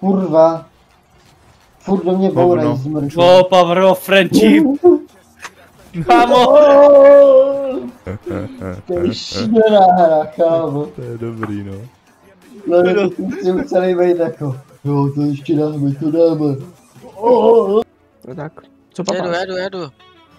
Kurva. Furt do mě bourají zmrču. Oh, power of friendship. Kámo. To je šílená hra, kámo. To je dobrý, no. No, musím celý být jako. Jo, to ještě dáme, to dáme. No tak, co papáš? Jedu.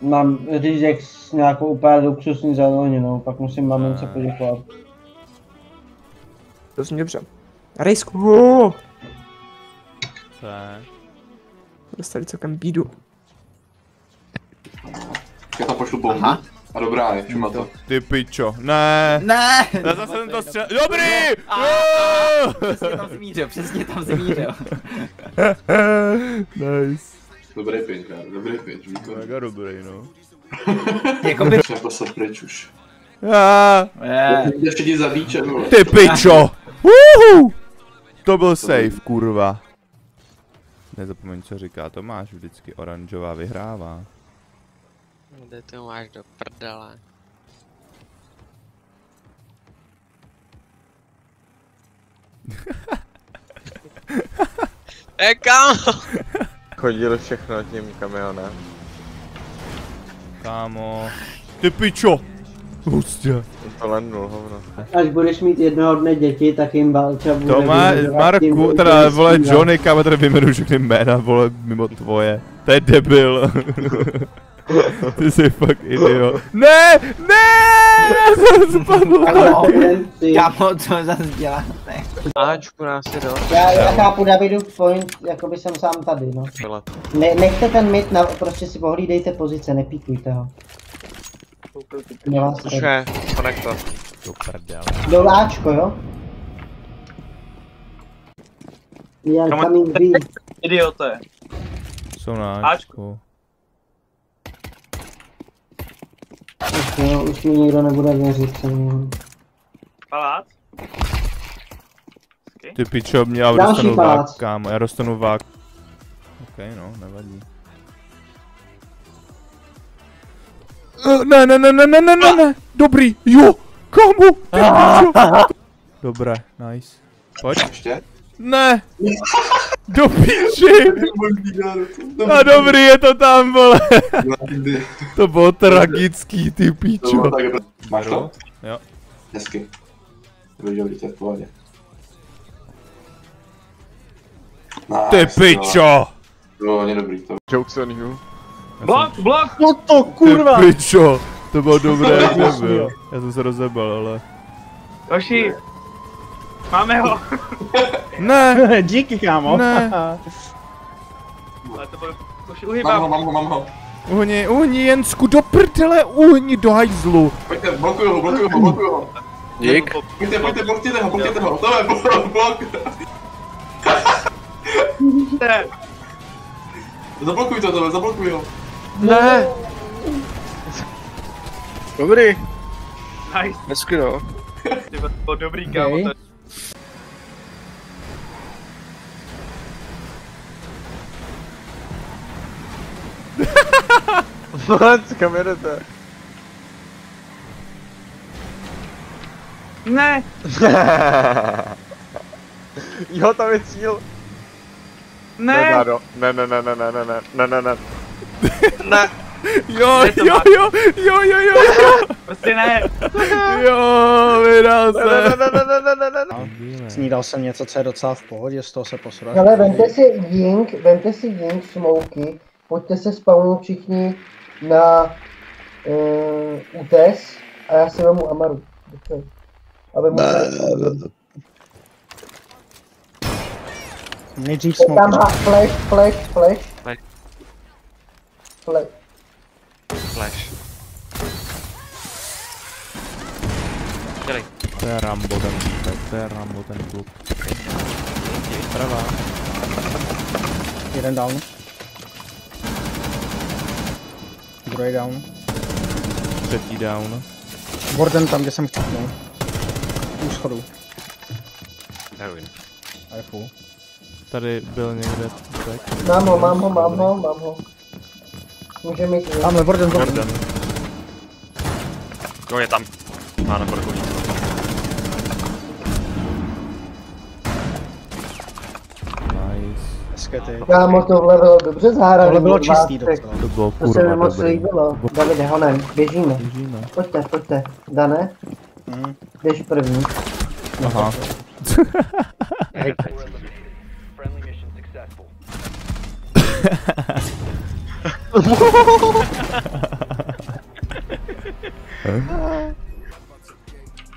Mám řízek s nějakou úplně luxusní zeleninou, pak musím mamince poděkovat. To zní dobře. Rejsku! Co je? Dostali celkem bídu. Já tam pošlu bombu. A dobrá je, čuma to. Ty pičo, ne. Ne. Já zase jsem to střel... Dobrý! Přesně tam zamířil. Nice. Dobrý pinch, dobrý pinch, výkon. Mega dobrý, no. Jakoby... Musím poslat pryč už. Ještě ti zabíče, vole. Ty pičo! To byl safe, kurva. Nezapomeň, co říká Tomáš, vždycky oranžová vyhrává. Kde to máš do prdele? Kámo! Chodili všechno tím kamionem. Kámo. Ty pičo! Hustě. To landnul, hovno. Až budeš mít jednoho dne děti, tak jim Valča bude... Marku, teda vole Johnny, kámo, tady vyjmenuji všechny jména, vole, mimo tvoje. To je debil. Ty jsi fakt idiot. Ne! Já jsem spadl. Kámo, co zase děláte? Ačku nás je do. Já chápu Davidův point, jakoby jsem sám tady, no. Nechte ten mid, prostě si pohlídejte pozice, nepíkujte ho. Už je, konektor. Do prdele. Do Ačko, jo? Já coming B. Idioté. Jsou na Ačku. Už mi nikdo nebude věřit, co mi... Palác? Ty pičo, já dostanu vák, kámo, já dostanu vák. Ok, no, nevadí. Ne, dobrý, jo, kámo, ty pičo. Dobré, nice. Pojď. Ještě? Ne! Do píči! A dobrý, je to tam, vole! To bylo tragický, ty píčo. Máš to? Jo. Hezky. Dobrý, to je v pohodě. Ty pičo! Bylo hodně dobrý to. Jokes on you. Blok! No to kurva! Ty pičo! To bylo dobré, jak nebyl. Já jsem se rozebal, ale... Hoši! Máme ho! Ne! Díky, kámo! Ne! Ale to bude... Hoši, uhybám! Mám ho. Uhni, Jensku, do prdele, uhni do hajzlu! Pojďte, blokuju ho. Dík. Pojďte ho, to je blok. Ne! Zablokuj ho. Ne! Dobrý. Nice! Hezky no. Ty to bylo dobrý, kámo. Kam jedete? Ne! Jo, tam je cíl. Ne! Ne. Jo. Prostě ne! Jo, vydal se. Snídal jsem něco, co je docela v pohodě, z toho se posrat. Ale vemte si Ying smoky, pojďte se spawnout všichni na UTS a já si vemu Amaru. Aby Nejdřív tam smoky. flash. Flash. Dělej. To je Rambo ten týpek, to je Rambo ten kluk. Pravá. Jeden down. Druhý down. Třetí down. Warden tam, kde jsem včetnul. U schodů. Heroin. A je full. Tady byl někde týpek. Mám ho. Můžeme jít. Tamhle Warden. Jo, je tam. Má na podkoní. baskety. Kámo, tohle bylo dobře zahrané. Tohle bylo čistý docela. To bylo To se mi kurva moc dobrý. líbilo. Davide, honem, běžíme. Běžíme. Pojďte. Dane, běž první. Aha.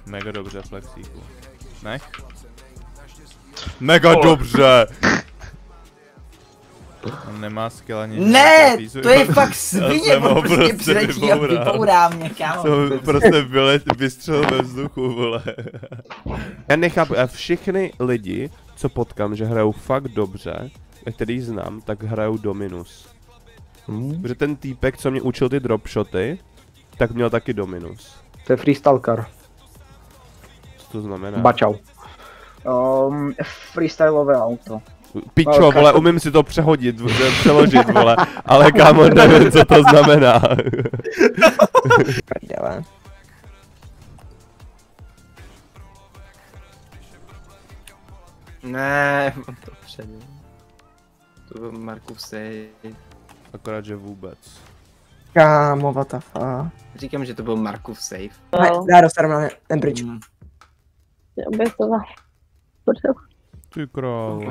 Mega dobře, Flexíku. Nech? Mega dobře! On nemá skill ani... Ne, to je fakt svině, on prostě přiletí a vybourá mě, kámo. To prostě vystřelil ve vzduchu, vole. Já nechápu, a všechny lidi, co potkám, že hrajou fakt dobře, a který znám, tak hrajou Dominus. Protože ten týpek, co mě učil ty dropshoty, tak měl taky Dominus. To je freestalker. Co to znamená? Bačau. Freestylové auto. Pičo, vole, umím si to přeložit, vole, ale kámo, nevím, co to znamená. Prdele. Ne, on to předěl. To byl Markův save. Akorát, že vůbec. Kámo, what the fuck. Říkám, že to byl Markův save. Já dostanu na ten pryč. Obětova. Ty král.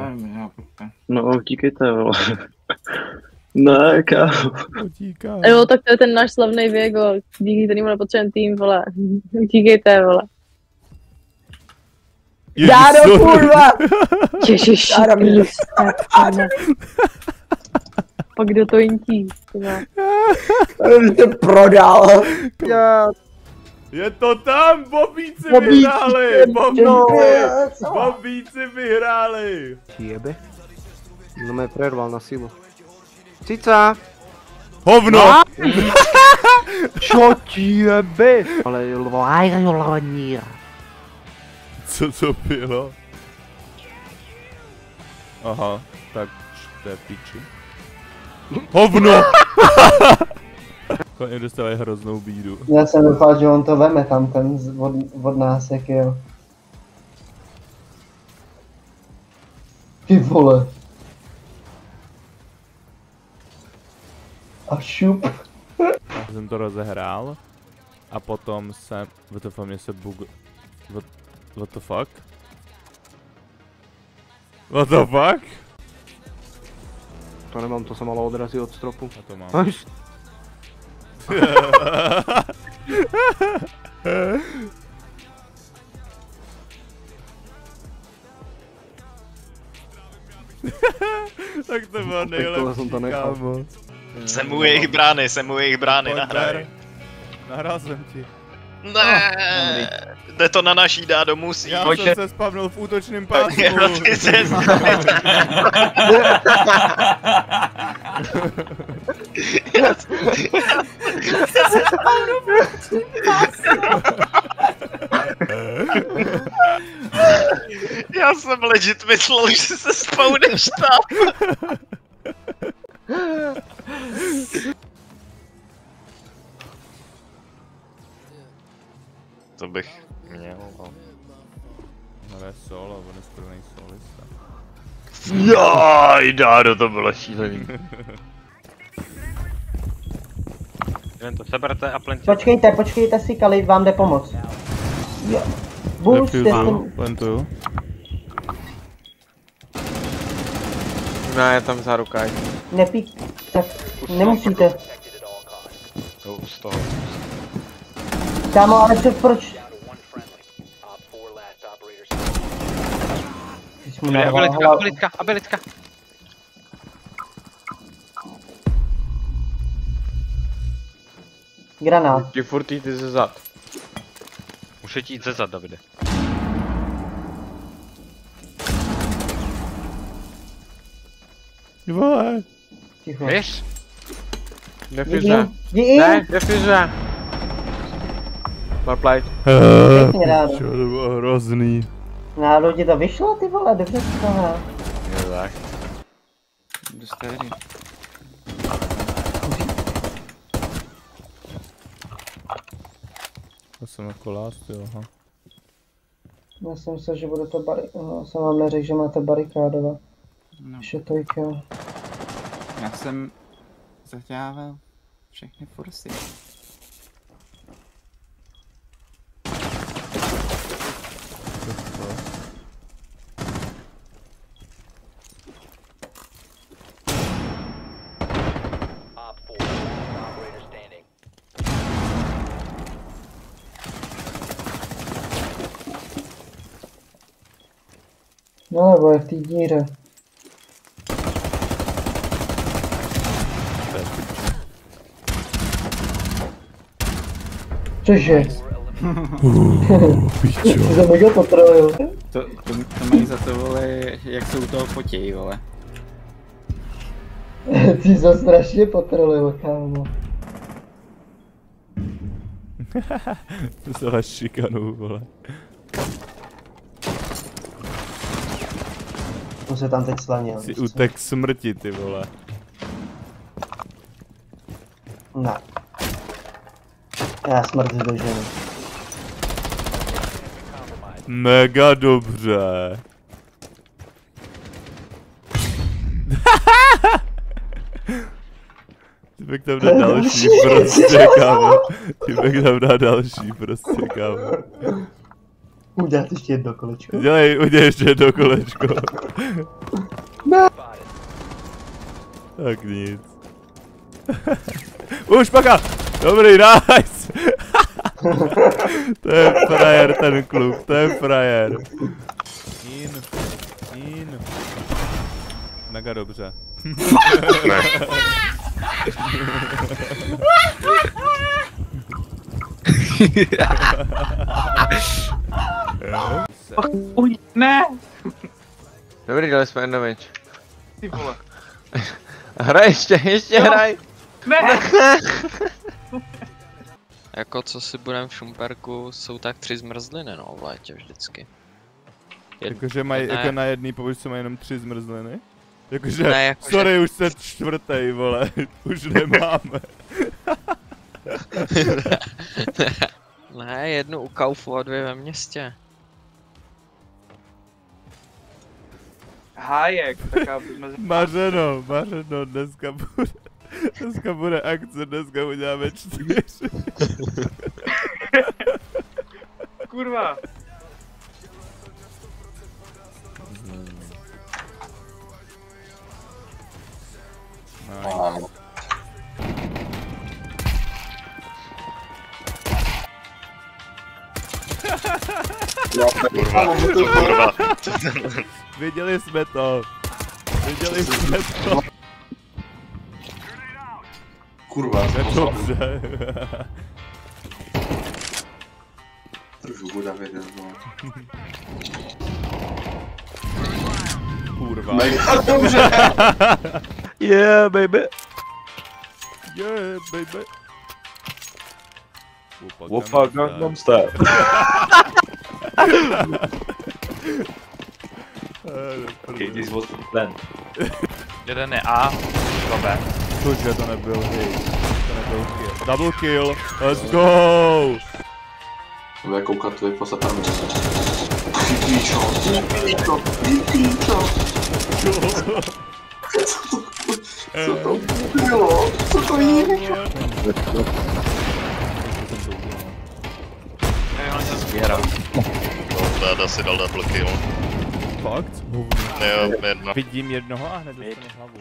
No, utíkejte, vole. Ne, kámo. Utíká. Jo, tak to je ten náš slavný Viego, díky kterému nepotřebujeme tým, vole. Utíkejte, vole. Dáro, kurva! Ježiš. Dáro, mě Pak kdo to intí, to prodal. Je to tam, Bobíci vyhráli! Bobíci vyhráli! Jebe. No mě prerval na sílu. Cica! Hovno! Čo ti jebe? Ale Co to bylo? Aha, tak to je piči. Hovno! Konečně dostávají hroznou bídu. Já jsem doufal, že on to veme tam ten od nás, jak jo. Ty vole. A šup. Já jsem to rozehrál a potom jsem... WTF, mě se bug... What the fuck? What the fuck? To nemám, to se malo odrazí od stropu. A to mám. Tak to bylo nejlepší, kámo. Jsem u jejich brány, nahraj. Nahrál jsem ti. Ne, jde to na naší dádo, musí. Já jsem se spavnul v útočném pásmu. Ty se Já jsem legit myslel, že se spawneš tam. To bych měl, Ale je solo, on je správný solista. Jaj, dádo, to bylo šílený. Jen to seberte a plentě. Počkejte si, Khalid vám jde pomoct. Jo. Boost, Plantuju. Ne, je tam zárukaj. Nepík, tak nemusíte. To z toho. Kámo, ale proč? Abilitka. Granát. Ti furt jít ze zad. Může ti jít ze zad, Davide. Vole. Ticho. Víš? Defize. Jdi. Ne, defize. Marplate. Pěkně rád. Čo, to bylo hrozný. Na lodi to vyšlo, ty vole, dobře si to hrál. Jo tak. Dostali. To jsem jako last, jo, aha. Já jsem myslel, že budete jsem vám neřekl, že máte barikádovat. No. Šetojka. Já jsem zadělával všechny forsy. No nebo je v té díře. Cože? Pičo. Ty to mega potrojil. To mají za to, vole, jak se u toho potějí, vole. Ty jsi to strašně potrolil, kámo. To se vás šikanou, vole. To se tam teď slanil. Jsi utek smrti, ty vole. Ne. Já smrt doženu. Mega dobře. Ty bych tam dal další prostě, kámo. Ty bych tam dal další prostě, kámo. Udělat ještě jedno kolečko. Udělej ještě jedno kolečko. Ne. Tak nic. Už paka! Dobrý, nice! To je frajer ten kluk, to je frajer. In. Mega dobře. Ne! Dobrý, dali jsme damage. Ty vole. Hraj ještě hraj! Ne! Jako co si budem v Šumperku, jsou tak 3 zmrzliny, no, v létě vždycky. Jakože mají, jako na jedný pobočce mají jenom 3 zmrzliny? Jakože, ne, jako sorry, už se čtvrtej, vole, už nemáme. Ne, jednu u Kaufu a 2 ve městě. Hájek, tak aby jsme... Mařeno, dneska bude akce, dneska uděláme 4. Kurva. Nice. Kurva. Viděli jsme to. Kurva, Dobře. trošku bude vědět, no. Kurva. Mega dobře! Yeah, baby! Yeah, baby. Wopa Gangnam Style. Okay, this was the plan. Jeden je A, 2 B. Cože, to nebyl hit. To nebyl kill. Double kill. Let's go! Bude koukat tvoj posatan. Píčo. Co to bylo? Co to je? Dáda si dal double kill. Fakt? Jo, jedno. Vidím jednoho a hned dostane hlavu.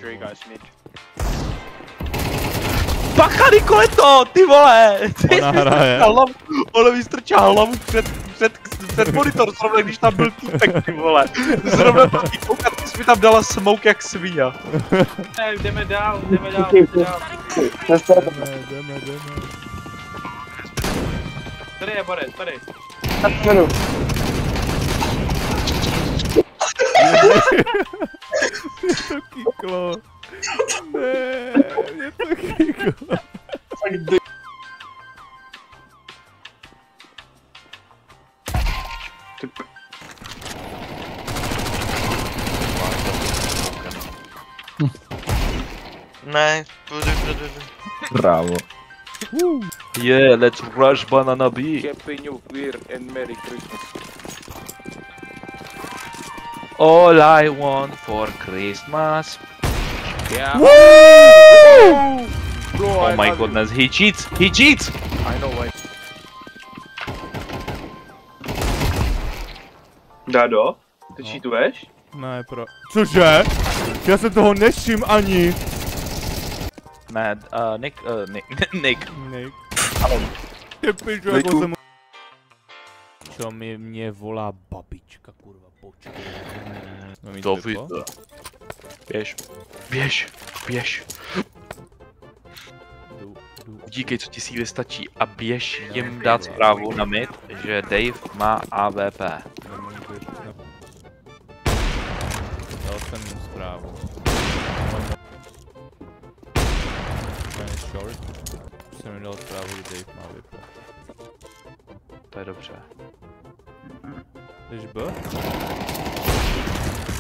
Bacha, Nikoleto, ty vole! Ona hraje. On mi strčal hlavu před monitor, zrovna když tam byl týpek, ty vole. Zrovna ty koukat, ty jsi mi tam dala smoke jak svině. Ne, jdeme dál. Jdeme. Tady je Borec, tady. Mě to kýklo. Ne, mě to kýklo. Ne, půjdu. Bravo. Yeah, let's rush Banana B. Happy New Year and Merry Christmas. All I want for Christmas. Yeah. Oh my goodness, he cheats! He cheats! I know why. Dado, ty cheatuješ? Ne, Cože? Já se toho nevšim ani. Ne, Nick. Ty pičo, jako jsem... Čo mě volá babička, kurva, počkej. To vidíš. Běž. Díky, co ti síly stačí a běž jim dát zprávu na mid, že Dave má AWP. Dal jsem mu zprávu. Short. Jsem mi dal zprávu, že Dave má AWP. To je dobře. Jdeš B?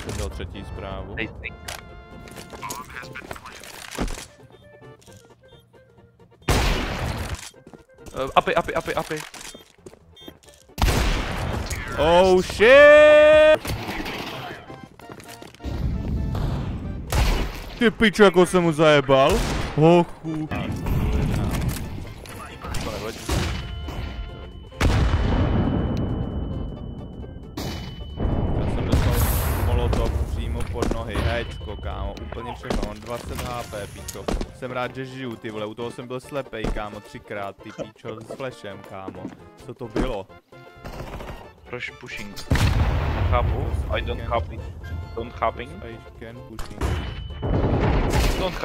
Jsem dal třetí zprávu. Apy. Oh shit! Ty pičo, jako jsem mu zajebal. Hochu. Pod nohy, hečko, kámo, úplně všechno, on 20 HP, píčo. Jsem rád, že žiju, ty vole, u toho jsem byl slepej, kámo, 3krát, ty píčo, s flashem, kámo. Co to bylo? Proč pushing? Chápu, I don't happy. Don't happing. I can pushing. Don't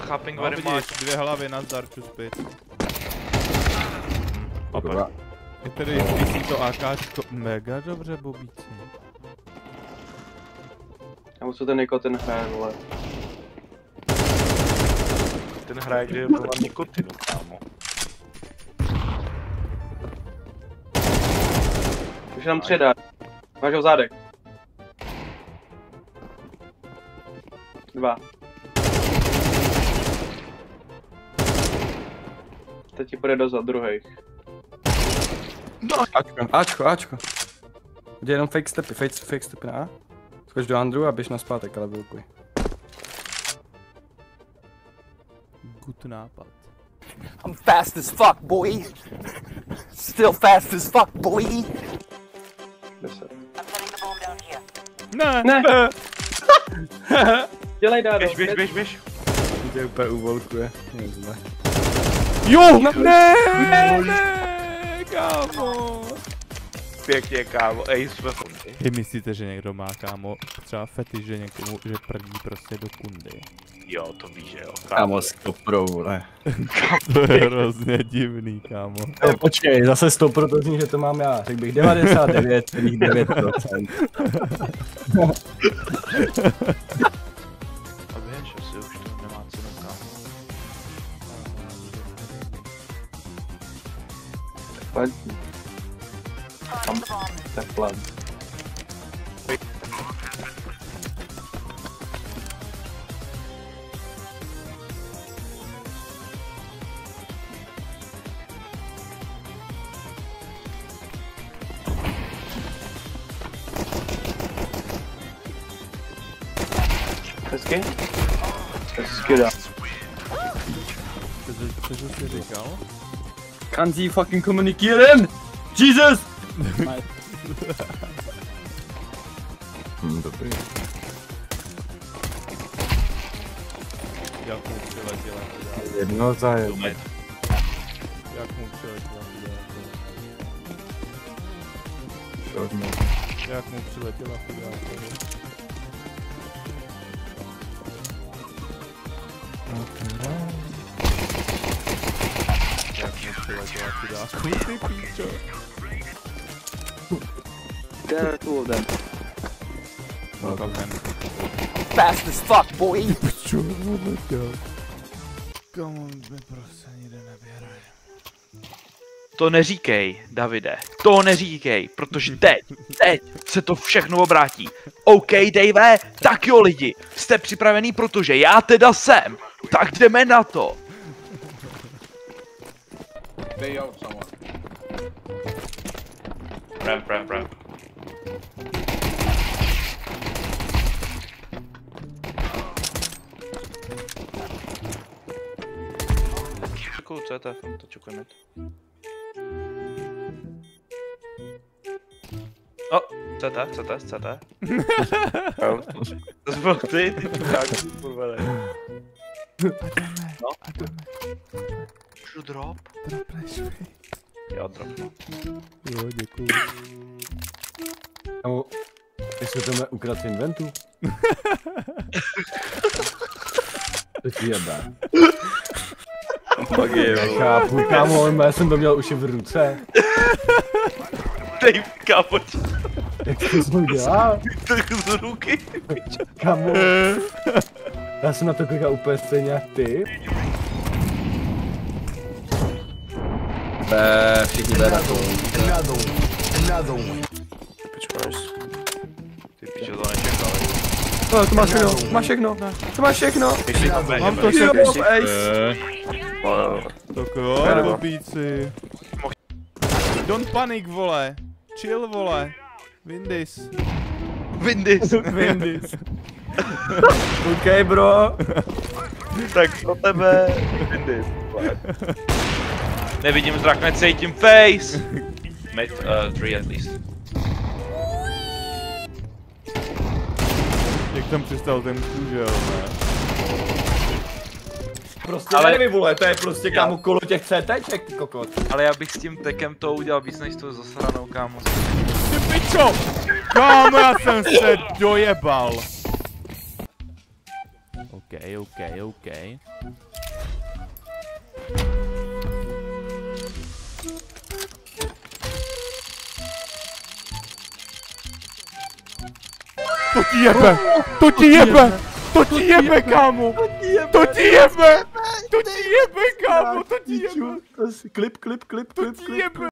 happing very vidíš, much. 2 hlavy na zdarču zpět. Je tedy, když to AKčko, mega dobře, bobíci. Nebo co ten nikotin hraje, vole? Ten hraje, kde je byla nikotinu, kámo. Už nám 3 dá. Máš ho v zádech. 2. Teď ti půjde dozad druhých. Ačko. Jde jenom fake stepy, ne? Skoč do Andrew a běž naspátek, ale blokuj. Good nápad. I'm fast as fuck, boy. Still fast as fuck, boy. 10. Ne. Dělej, Dádo. Běž. Jde úplně uvolkuje. Jo! Ne, kámo. Pěkně, kámo, jsme fundy. Vy myslíte, že někdo má, kámo, třeba fetiš, že někomu, že prdí prostě do kundy? Jo, to víš, že jo. Kámo, stopro, vole. To je hrozně divný, kámo. No, počkej, zase 100% to zní, že to mám já. Řekl bych 99,9%. A víš, asi už to nemá cenu, kámo. Tak plán. Hezky? Hezky dá. Cože jsi říkal? Kann sie fucking kommunizieren? Jesus! Dobrý. Jak mu přiletěla? Jedno za jedno. Jak mu přiletěla? Šodně. Jak mu přiletěla? Ty píčo. There are 2 of them. Fast as fuck, boy. Píčo, odletěl. Komu mi prostě nikde neběrají. To neříkej, Davide, to neříkej, protože teď se to všechno obrátí. OK, Dave, tak jo lidi, jste připravený, protože já teda jsem, tak jdeme na to. Ramp. Děkuju, co je to? To čukujeme. O, co to? To byl ty čurák, kurva ne. No. Můžu drop? Dropneš mi. Jo, drop. Jo, děkuju. Kámo, jestli to mě ukradl z inventu? To ti jebe. Chápu, kámo, já jsem to měl už i v ruce. Dej, kámo. Jak to jsem dělal? Tak z ruky. Kámo. Já jsem na to koukal úplně stejně jak ty. Všichni jde na to. Ty piče, to nečekal. No, to máš všechno, to máš všechno. Mám to všechno. Tak jo, chlapíci. Don't panic, vole. Chill, vole. Windys. OK, bro. Tak pro tebe. Windys. Nevidím zrak, necítím face. Mate, 3 at least. Jak tam přistal ten kůžel, ne? Prostě ale nevím, vole, to je prostě kámo kolo těch CTček, ty kokot. Ale já bych s tím tekem to udělal víc než to zasranou, kámo. Ty pičo! Kámo, já jsem se dojebal. OK. To ti jebe, kámo! To ti jebe, kámo, to ti jebe! Klip. To ti jebe!